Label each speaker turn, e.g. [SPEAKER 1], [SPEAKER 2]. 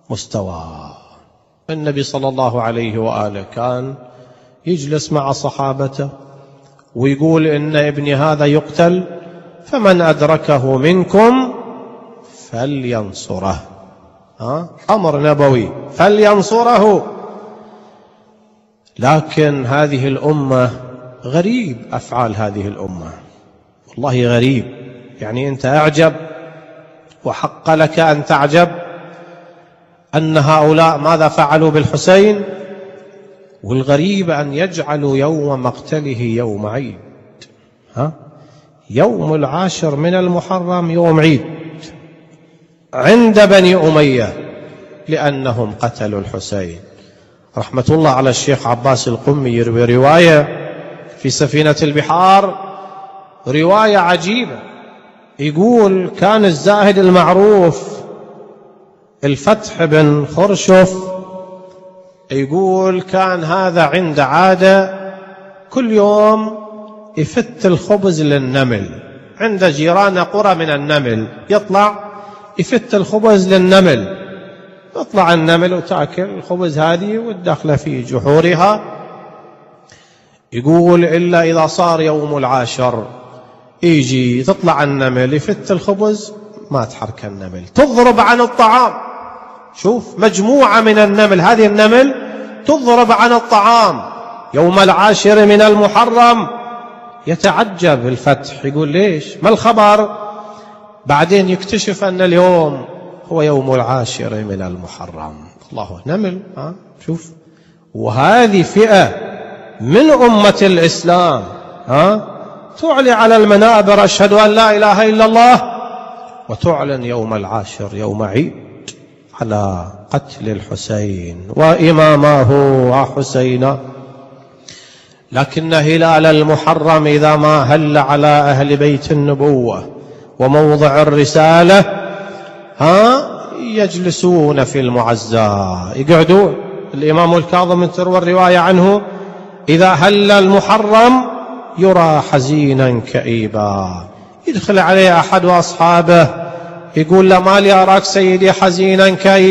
[SPEAKER 1] مستوى. النبي صلى الله عليه وآله كان يجلس مع صحابته ويقول إن ابني هذا يقتل، فمن أدركه منكم فلينصره. أمر نبوي، فلينصره. لكن هذه الأمة غريب، أفعال هذه الأمة والله غريب. يعني أنت أعجب، وحق لك أن تعجب أن هؤلاء ماذا فعلوا بالحسين. والغريب أن يجعلوا يوم مقتله يوم عيد. يوم 10 من المحرم يوم عيد عند بني أمية لأنهم قتلوا الحسين. رحمة الله على الشيخ عباس القمي يروي رواية في سفينة البحار، رواية عجيبة. يقول كان الزاهد المعروف الفتح بن خرشف، يقول كان هذا عنده عادة كل يوم يفت الخبز للنمل. عند جيران قرى من النمل، يطلع يفت الخبز للنمل، تطلع النمل وتأكل الخبز هذه وتدخل في جحورها. يقول إلا إذا صار يوم 10 يجي تطلع النمل يفت الخبز، ما تحرك النمل، تضرب عن الطعام. شوف، مجموعة من النمل، هذه النمل تضرب عن الطعام يوم 10 من المحرم. يتعجب الفتح، يقول ليش، ما الخبر؟ بعدين يكتشف أن اليوم هو يوم 10 من المحرم. الله، نمل. شوف، وهذه فئة من أمة الإسلام تعلي على المنابر أشهد أن لا إله إلا الله، وتعلن يوم 10 يوم عيد على قتل الحسين وإمامه حسين. لكن هلال المحرم إذا ما هل على أهل بيت النبوة وموضع الرسالة يجلسون في المعزى، يقعدون. الإمام الكاظم تروى الرواية عنه إذا هل المحرم يرى حزينا كئيبا. يدخل عليه أحد أصحابه يقول له ما لي أراك سيدي حزينا كئيبا.